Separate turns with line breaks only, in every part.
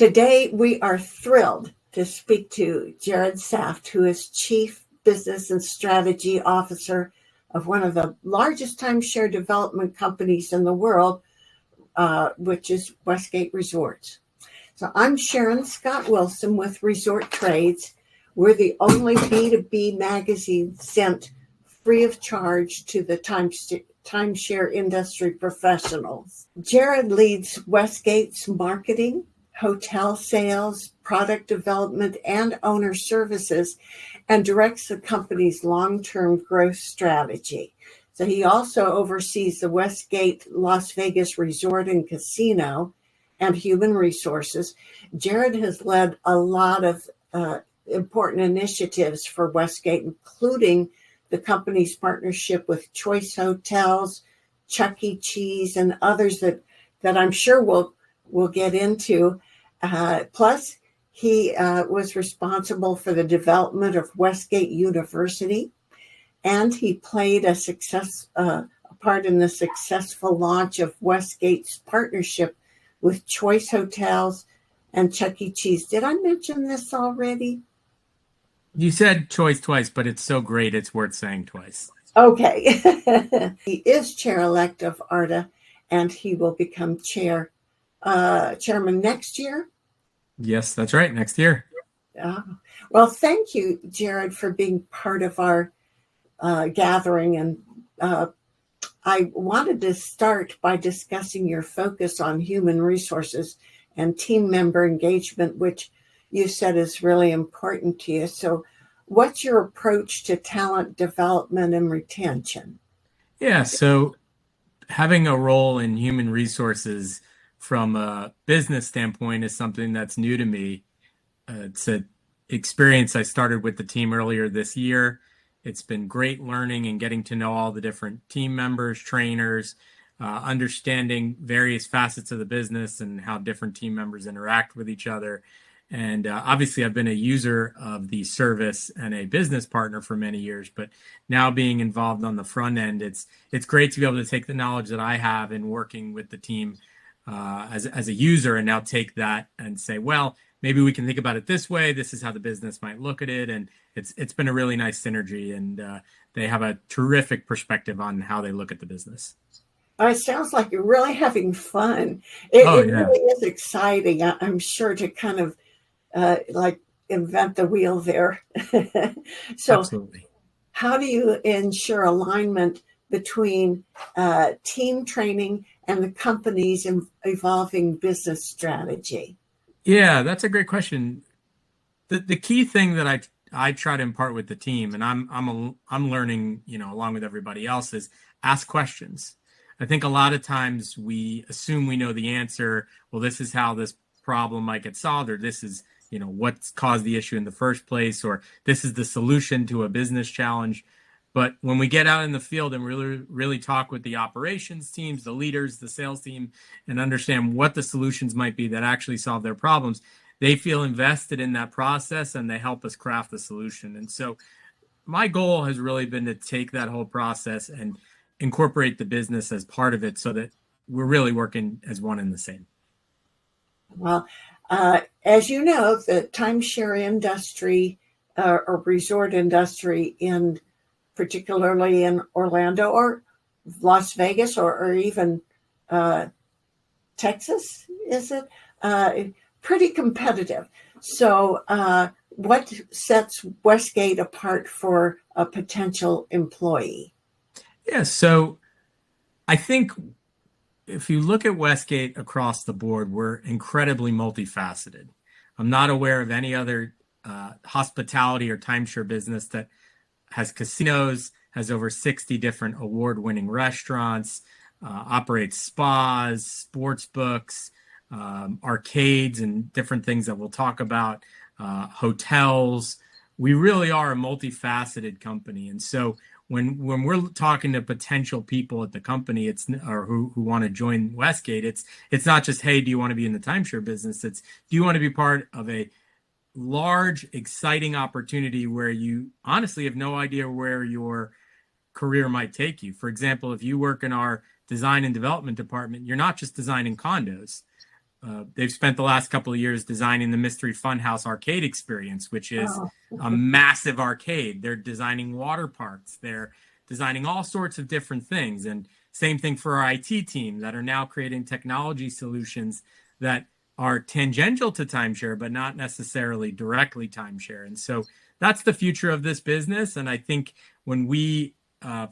Today, we are thrilled to speak to Jared Saft, who is Chief Business and Strategy Officer of one of the largest timeshare development companies in the world, which is Westgate Resorts. So I'm Sharon Scott Wilson with Resort Trades. We're the only B2B magazine sent free of charge to the timeshare industry professionals. Jared leads Westgate's marketing, hotel sales, product development, and owner services, and directs the company's long-term growth strategy. So he also oversees the Westgate Las Vegas Resort and Casino and Human Resources. Jared has led a lot of important initiatives for Westgate, including the company's partnership with Choice Hotels, Chuck E. Cheese, and others that I'm sure we'll get into. Plus, he was responsible for the development of Westgate University, and he played a part in the successful launch of Westgate's partnership with Choice Hotels and Chuck E. Cheese. Did I mention this already?
You said Choice twice, but it's so great it's worth saying twice.
Okay. He is chair-elect of ARDA, and he will become chairman next year.
Yes, that's right. Next year.
Well, thank you, Jared, for being part of our gathering. And I wanted to start by discussing your focus on human resources and team member engagement, which you said is really important to you. So what's your approach to talent development and retention?
Yeah, so having a role in human resources from a business standpoint is something that's new to me. It's an experience I started with the team earlier this year. It's been great learning and getting to know all the different team members, trainers, understanding various facets of the business and how different team members interact with each other. And obviously, I've been a user of the service and a business partner for many years, but now being involved on the front end, it's great to be able to take the knowledge that I have in working with the team as a user and now take that and say, well, maybe we can think about it this way. This is how the business might look at it. And it's been a really nice synergy, and they have a terrific perspective on how they look at the business.
It sounds like you're really having fun. It really is exciting, I'm sure, to kind of invent the wheel there. So
absolutely.
How do you ensure alignment between team training and the company's evolving business strategy?
Yeah, that's a great question. The key thing that I try to impart with the team, and I'm learning, along with everybody else, is ask questions. I think a lot of times we assume we know the answer. Well, this is how this problem might get solved, or this is, what's caused the issue in the first place, or this is the solution to a business challenge. But when we get out in the field and really talk with the operations teams, the leaders, the sales team, and understand what the solutions might be that actually solve their problems, they feel invested in that process and they help us craft the solution. And so my goal has really been to take that whole process and incorporate the business as part of it so that we're really working as one and the same.
Well, as you know, the timeshare industry or resort industry particularly in Orlando or Las Vegas or even Texas, is it? Pretty competitive. So what sets Westgate apart for a potential employee?
Yeah, so I think if you look at Westgate across the board, we're incredibly multifaceted. I'm not aware of any other hospitality or timeshare business that has casinos, has over 60 different award-winning restaurants, operates spas, sports books, arcades, and different things that we'll talk about, hotels. We really are a multifaceted company. And so when we're talking to potential people at the company, or who want to join Westgate, it's not just, hey, do you want to be in the timeshare business? It's, do you want to be part of a large, exciting opportunity where you honestly have no idea where your career might take you? For example, if you work in our design and development department, you're not just designing condos. they've spent the last couple of years designing the Mystery Funhouse arcade experience, which is
Oh,
a massive arcade. They're designing water parks. They're designing all sorts of different things. And same thing for our IT team that are now creating technology solutions that are tangential to timeshare, but not necessarily directly timeshare. And so that's the future of this business. And I think when we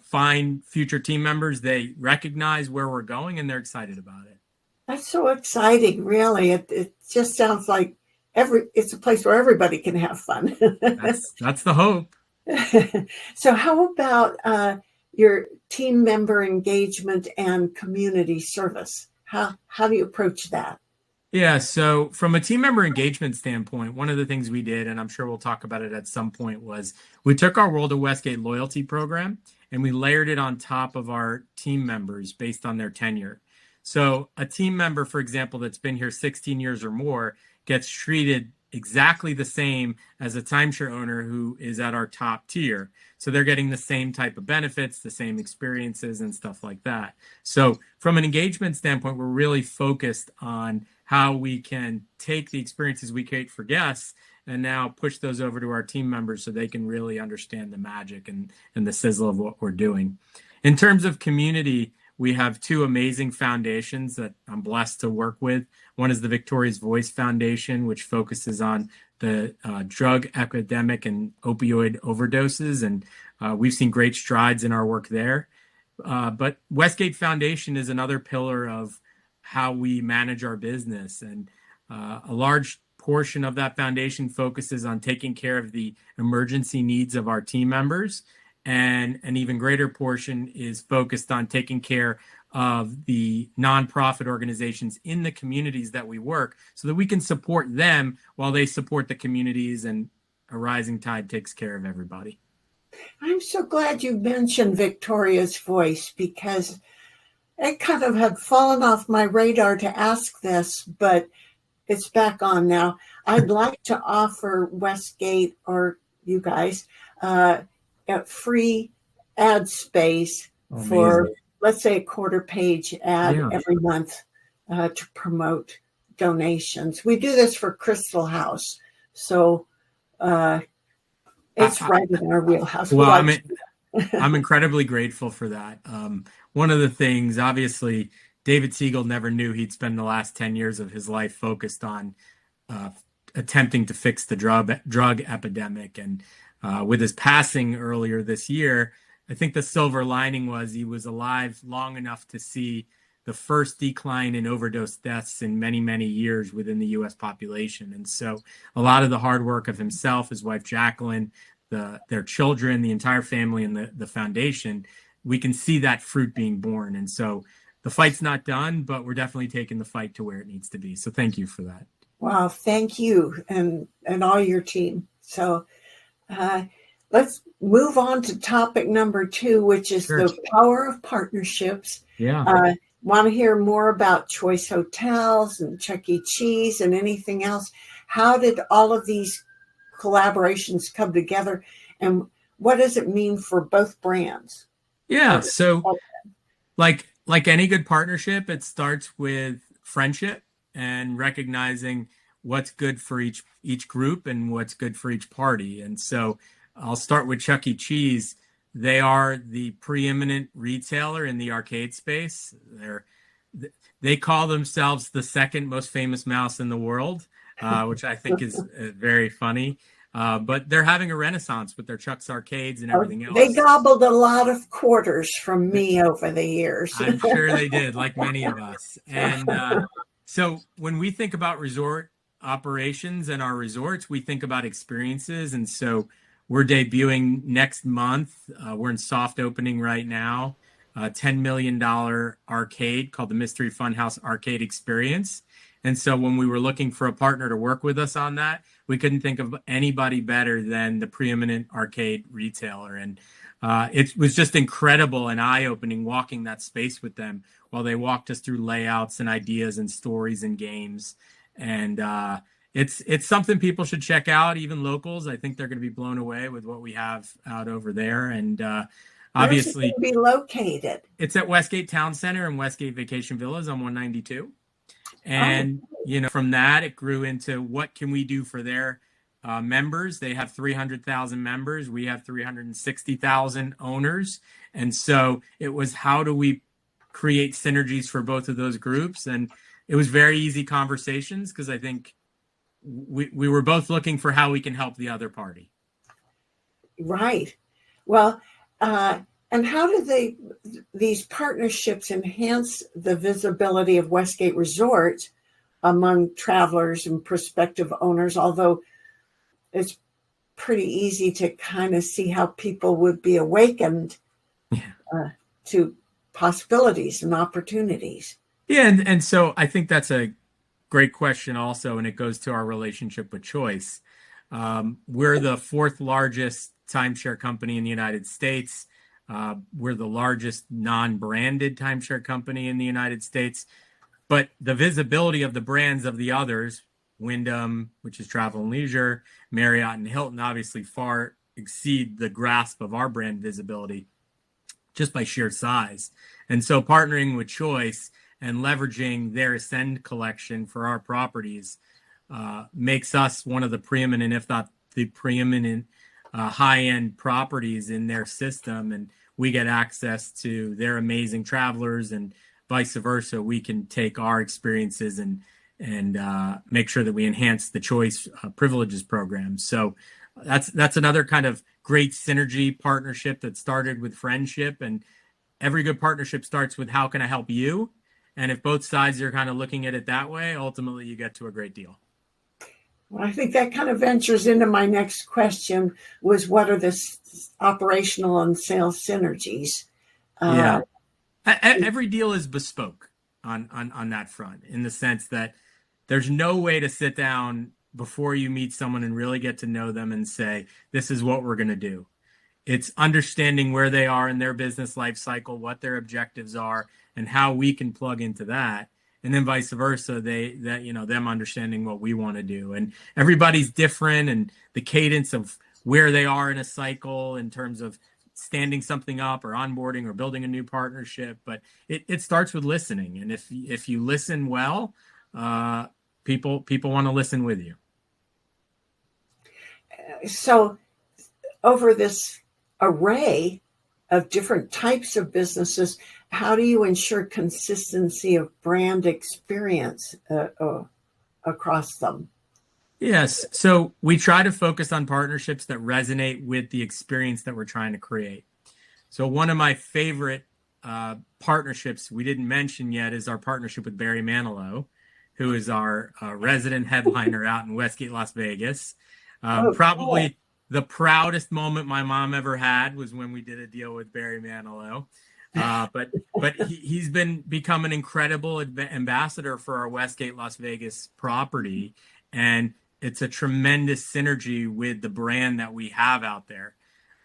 find future team members, they recognize where we're going and they're excited about it.
that's so exciting, really. It just sounds like it's a place where everybody can have fun.
That's the hope.
So how about your team member engagement and community service? How do you approach that?
Yeah, so from a team member engagement standpoint, one of the things we did, and I'm sure we'll talk about it at some point, was we took our World of Westgate loyalty program and we layered it on top of our team members based on their tenure. So a team member, for example, that's been here 16 years or more gets treated exactly the same as a timeshare owner who is at our top tier. So they're getting the same type of benefits, the same experiences and stuff like that. So from an engagement standpoint, we're really focused on how we can take the experiences we create for guests and now push those over to our team members so they can really understand the magic and the sizzle of what we're doing. In terms of community, we have two amazing foundations that I'm blessed to work with. One is the Victoria's Voice Foundation, which focuses on the drug epidemic and opioid overdoses. And we've seen great strides in our work there. But Westgate Foundation is another pillar of how we manage our business. And a large portion of that foundation focuses on taking care of the emergency needs of our team members. And an even greater portion is focused on taking care of the nonprofit organizations in the communities that we work so that we can support them while they support the communities, and a rising tide takes care of everybody.
I'm so glad you mentioned Victoria's Voice, because it kind of had fallen off my radar to ask this, but it's back on now. I'd like to offer Westgate, or you guys, a free ad space for, let's say, a quarter page ad every month to promote donations. We do this for Crystal House, so it's right in our wheelhouse.
Well, I'm incredibly grateful for that. One of the things, obviously, David Siegel never knew he'd spend the last 10 years of his life focused on attempting to fix the drug epidemic. And with his passing earlier this year, I think the silver lining was he was alive long enough to see the first decline in overdose deaths in many, many years within the U.S. population. And so a lot of the hard work of himself, his wife, Jacqueline, their children, the entire family, and the foundation, we can see that fruit being born. And so the fight's not done, but we're definitely taking the fight to where it needs to be. So thank you for that.
Wow, thank you and all your team. So let's move on to topic number 2, which is the power of partnerships.
Yeah.
Want to hear more about Choice Hotels and Chuck E. Cheese and anything else? How did all of these collaborations come together, and what does it mean for both brands?
Yeah. So like any good partnership, it starts with friendship and recognizing what's good for each group and what's good for each party. And so I'll start with Chuck E. Cheese. They are the preeminent retailer in the arcade space. They call themselves the second most famous mouse in the world, which I think is very funny. But they're having a renaissance with their Chuck's arcades and everything else.
They gobbled a lot of quarters from me over the years.
I'm sure they did, like many of us. And so when we think about resort operations and our resorts, we think about experiences. And so we're debuting next month. We're in soft opening right now. A $10 million arcade called the Mystery Funhouse Arcade Experience. And so when we were looking for a partner to work with us on that, we couldn't think of anybody better than the preeminent arcade retailer. And it was just incredible and eye-opening walking that space with them while they walked us through layouts and ideas and stories and games. And it's something people should check out, even locals. I think they're going to be blown away with what we have out over there. And obviously,
where's it going to be located?
It's at Westgate Town Center and Westgate Vacation Villas on 192.
Oh,
And, from that, it grew into what can we do for their members. They have 300,000 members. We have 360,000 owners. And so it was, how do we create synergies for both of those groups? And it was very easy conversations, because I think we were both looking for how we can help the other party.
right. Well, and how do these partnerships enhance the visibility of Westgate Resort among travelers and prospective owners? Although it's pretty easy to kind of see how people would be awakened to possibilities and opportunities.
Yeah, and so I think that's a great question also, and it goes to our relationship with Choice. We're the fourth largest timeshare company in the United States. We're the largest non-branded timeshare company in the United States. But the visibility of the brands of the others, Wyndham, which is Travel and Leisure, Marriott, and Hilton, obviously far exceed the grasp of our brand visibility just by sheer size. And so partnering with Choice and leveraging their Ascend collection for our properties makes us one of the preeminent, if not the preeminent, high-end properties in their system. And we get access to their amazing travelers, and vice versa. We can take our experiences and make sure that we enhance the Choice privileges program. So that's another kind of great synergy partnership that started with friendship. And every good partnership starts with, how can I help you? And if both sides are kind of looking at it that way, ultimately you get to a great deal.
Well, I think that kind of ventures into my next question, was what are the operational and sales synergies?
Yeah. Every deal is bespoke on that front, in the sense that there's no way to sit down before you meet someone and really get to know them and say, this is what we're going to do. It's understanding where they are in their business life cycle, what their objectives are, and how we can plug into that. And then vice versa, them understanding what we want to do. And everybody's different, and the cadence of where they are in a cycle in terms of standing something up or onboarding or building a new partnership. But it starts with listening. And if you listen well, people want to listen with you.
So over this array of different types of businesses, how do you ensure consistency of brand experience across them?
Yes. So we try to focus on partnerships that resonate with the experience that we're trying to create. So one of my favorite partnerships we didn't mention yet is our partnership with Barry Manilow, who is our resident headliner out in Westgate, Las Vegas. Probably cool. The proudest moment my mom ever had was when we did a deal with Barry Manilow. But he's become an incredible ambassador for our Westgate Las Vegas property, and it's a tremendous synergy with the brand that we have out there.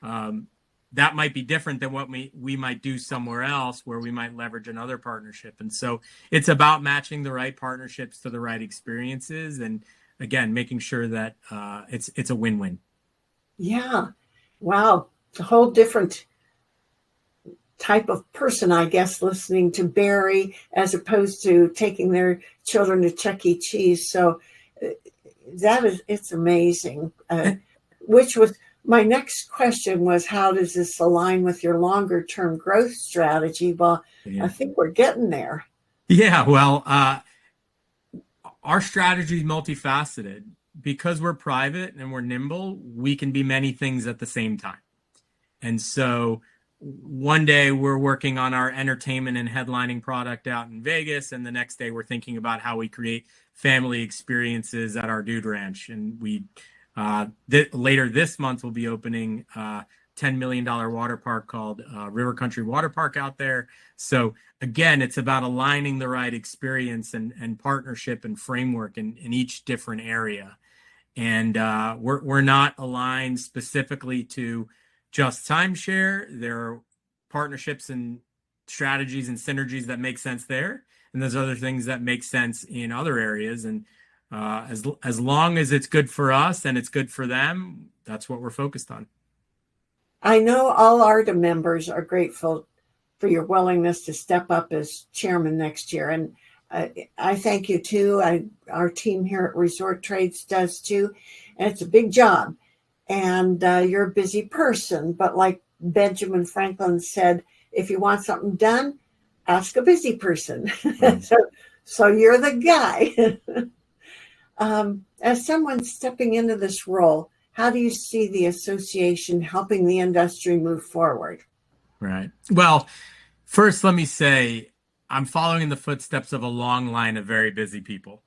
That might be different than what we might do somewhere else, where we might leverage another partnership. And so it's about matching the right partnerships to the right experiences, and again, making sure that it's a win-win.
Yeah. Wow. It's a whole different type of person, I guess, listening to Barry as opposed to taking their children to Chuck E. Cheese. So it's amazing. Which was my next question, was how does this align with your longer term growth strategy? Well, yeah. I think we're getting there.
Yeah. Well, our strategy is multifaceted. Because we're private and we're nimble, we can be many things at the same time. And so one day we're working on our entertainment and headlining product out in Vegas, and the next day we're thinking about how we create family experiences at our Dude Ranch. And we later this month we'll be opening $10 million water park called River Country Water Park out there. So again, it's about aligning the right experience and partnership and framework in each different area. And we're not aligned specifically to just timeshare. There are partnerships and strategies and synergies that make sense there, and there's other things that make sense in other areas. And as long as it's good for us and it's good for them, that's what we're focused on.
I know all ARDA members are grateful for your willingness to step up as chairman next year. And I thank you too. Our team here at Resort Trades does too. And it's a big job. And you're a busy person. But like Benjamin Franklin said, if you want something done, ask a busy person.
Right.
So you're the guy. As someone stepping into this role, how do you see the association helping the industry move forward?
Right. Well, first, let me say I'm following in the footsteps of a long line of very busy people.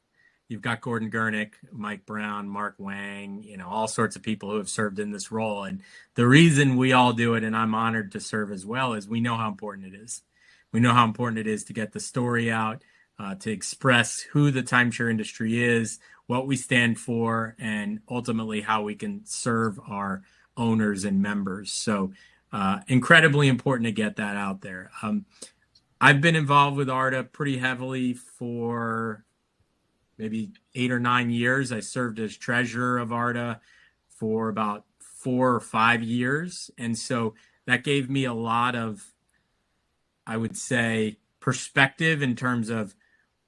You've got Gordon Gurnick, Mike Brown, Mark Wang, all sorts of people who have served in this role. And the reason we all do it, and I'm honored to serve as well, is we know how important it is. We know how important it is to get the story out, to express who the timeshare industry is, what we stand for, and ultimately how we can serve our owners and members. So incredibly important to get that out there. I've been involved with ARDA pretty heavily for maybe 8 or 9 years. I served as treasurer of ARDA for about 4 or 5 years. And so that gave me a lot of, I would say, perspective in terms of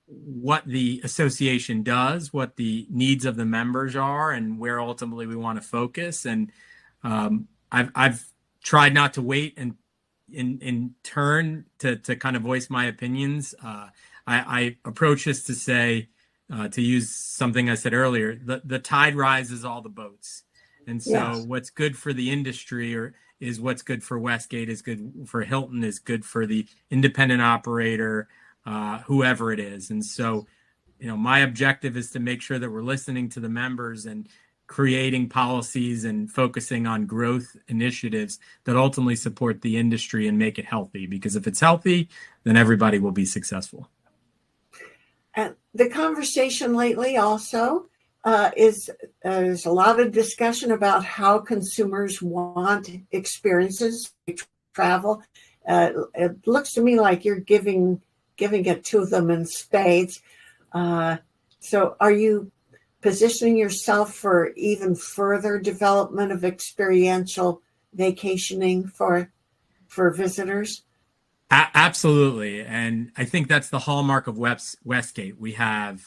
what the association does, what the needs of the members are, and where ultimately we want to focus. And I've tried not to wait and in turn to kind of voice my opinions. I approach this to say, to use something I said earlier, the tide rises all the boats. And so
Yes.
What's good for the industry is what's good for Westgate, is good for Hilton, is good for the independent operator, whoever it is. And so, my objective is to make sure that we're listening to the members and creating policies and focusing on growth initiatives that ultimately support the industry and make it healthy. Because if it's healthy, then everybody will be successful.
And the conversation lately also is there's a lot of discussion about how consumers want experiences, travel. It looks to me like you're giving it to them in spades. So are you positioning yourself for even further development of experiential vacationing for visitors?
Absolutely. And I think that's the hallmark of Westgate. We have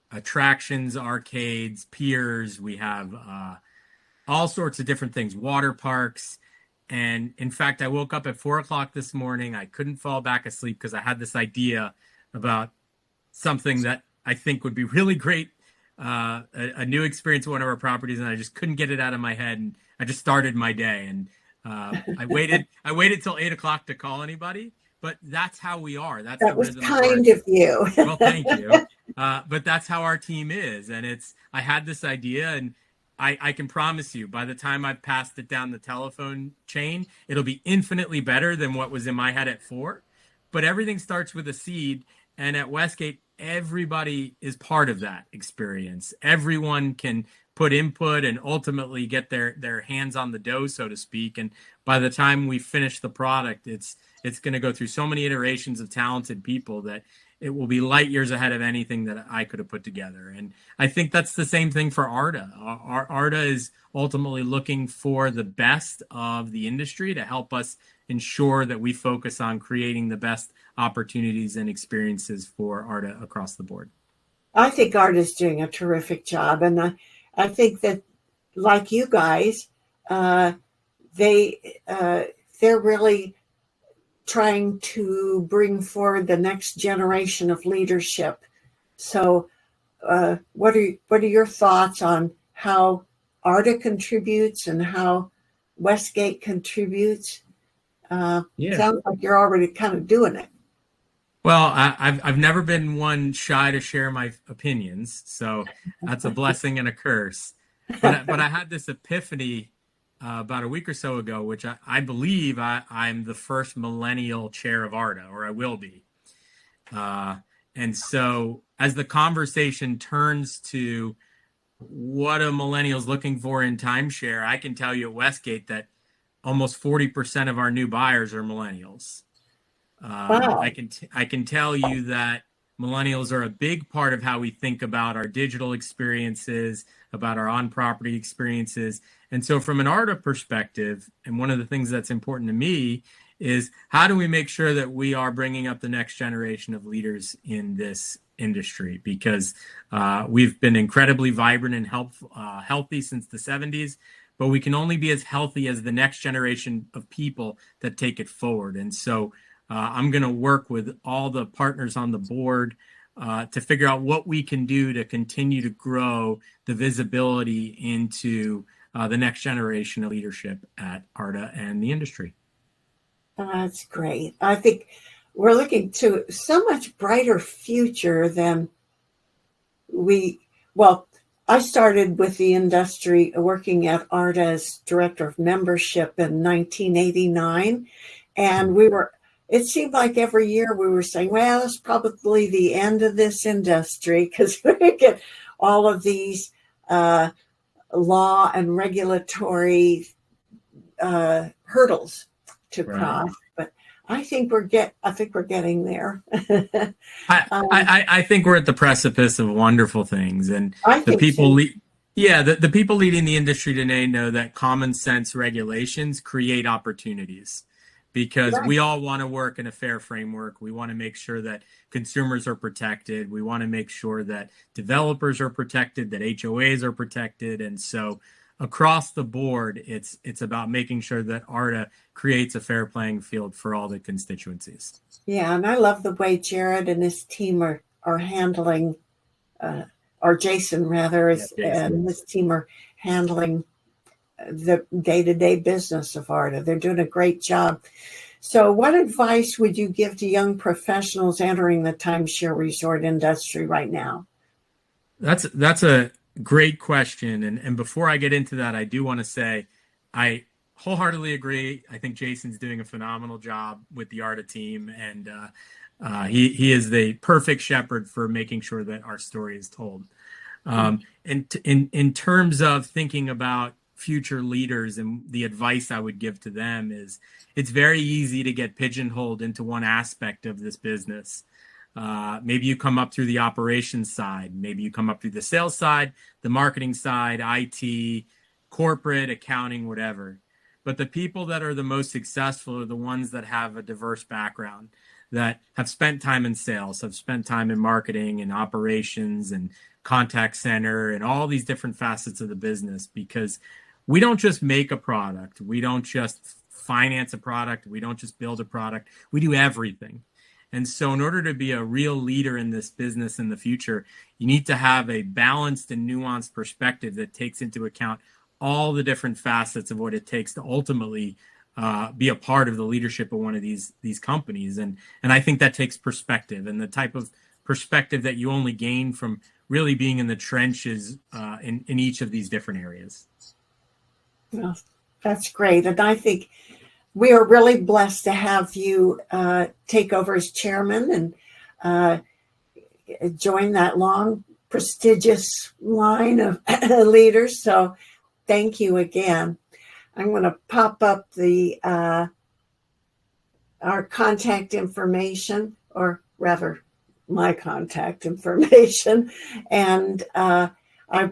attractions, arcades, piers. We have all sorts of different things, water parks. And in fact, I woke up at 4 o'clock this morning. I couldn't fall back asleep because I had this idea about something that I think would be really great, a new experience at one of our properties, and I just couldn't get it out of my head. And I just started my day. And I waited till 8 o'clock to call anybody. But that's how we are. That's
That
the
was
rhythm
kind of you.
Well, thank you. But that's how our team is. And I had this idea, and I can promise you, by the time I've passed it down the telephone chain, it'll be infinitely better than what was in my head at 4. But everything starts with a seed. And at Westgate, everybody is part of that experience. Everyone can put input and ultimately get their hands on the dough, so to speak. And by the time we finish the product, it's going to go through so many iterations of talented people that it will be light years ahead of anything that I could have put together. And I think that's the same thing for ARDA. ARDA is ultimately looking for the best of the industry to help us ensure that we focus on creating the best opportunities and experiences for ARDA across the board.
I think ARDA is doing a terrific job. And I think that, like you guys, they're really trying to bring forward the next generation of leadership. So what are your thoughts on how ARDA contributes and how Westgate contributes? Sounds like you're already kind of doing it.
Well, I've never been one shy to share my opinions, so that's a blessing and a curse. But I had this epiphany about a week or so ago, which I believe I'm the first millennial chair of ARDA, or I will be. And so as the conversation turns to what are millennials looking for in timeshare, I can tell you at Westgate that almost 40% of our new buyers are millennials.
Wow.
I can tell you that millennials are a big part of how we think about our digital experiences, about our on-property experiences. And so from an ARDA perspective, and one of the things that's important to me is how do we make sure that we are bringing up the next generation of leaders in this industry, because we've been incredibly vibrant and healthy since the 70s, but we can only be as healthy as the next generation of people that take it forward. And so I'm going to work with all the partners on the board to figure out what we can do to continue to grow the visibility into the next generation of leadership at ARDA and the industry.
That's great. I think we're looking to so much brighter future than I started with the industry working at ARDA as director of membership in 1989. And it seemed like every year we were saying, well, it's probably the end of this industry, because we get all of these law and regulatory hurdles to cross. But I think we're getting there.
I think we're at the precipice of wonderful things, and the people the people leading the industry today know that common sense regulations create opportunities, because we all want to work in a fair framework. We want to make sure that consumers are protected. We want to make sure that developers are protected, that HOAs are protected, and so across the board, it's about making sure that ARDA creates a fair playing field for all the constituencies.
Yeah, and I love the way Jared and his team are handling, or Jason rather, and his team are handling the day-to-day business of ARDA. They're doing a great job. So what advice would you give to young professionals entering the timeshare resort industry right now?
That's a great question. And before I get into that, I do want to say I wholeheartedly agree. I think Jason's doing a phenomenal job with the ARDA team, and he is the perfect shepherd for making sure that our story is told. And in terms of thinking about future leaders, and the advice I would give to them is, it's very easy to get pigeonholed into one aspect of this business. Maybe you come up through the operations side. Maybe you come up through the sales side, the marketing side, IT, corporate, accounting, whatever. But the people that are the most successful are the ones that have a diverse background, that have spent time in sales, have spent time in marketing and operations and contact center and all these different facets of the business. Because we don't just make a product. We don't just finance a product. We don't just build a product. We do everything. And so in order to be a real leader in this business in the future, you need to have a balanced and nuanced perspective that takes into account all the different facets of what it takes to ultimately be a part of the leadership of one of these companies. And I think that takes perspective, and the type of perspective that you only gain from really being in the trenches in each of these different areas.
Well, that's great. And I think we are really blessed to have you take over as chairman and join that long, prestigious line of leaders. So thank you again. I'm going to pop up our contact information, or rather my contact information. And I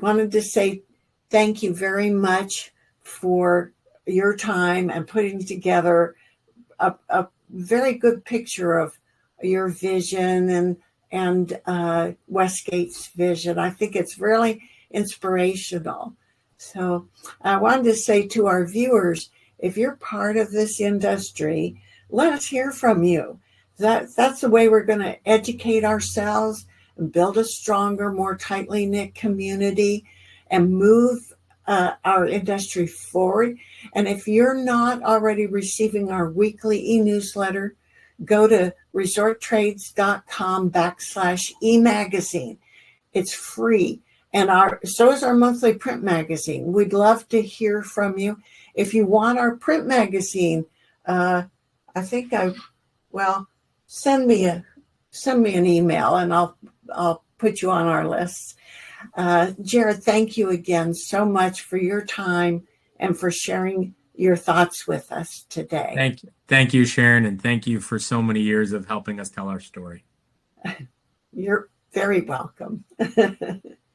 wanted to say thank you very much for your time and putting together a very good picture of your vision and Westgate's vision. I think it's really inspirational. So I wanted to say to our viewers, if you're part of this industry, let us hear from you. That's the way we're going to educate ourselves and build a stronger, more tightly knit community and move our industry forward. And if you're not already receiving our weekly e-newsletter, go to resorttrades.com/e-magazine. It's free. And so is our monthly print magazine. We'd love to hear from you. If you want our print magazine, send me an email and I'll put you on our list. Jared, thank you again so much for your time and for sharing your thoughts with us today.
Thank you, Sharon, and thank you for so many years of helping us tell our story.
You're very welcome.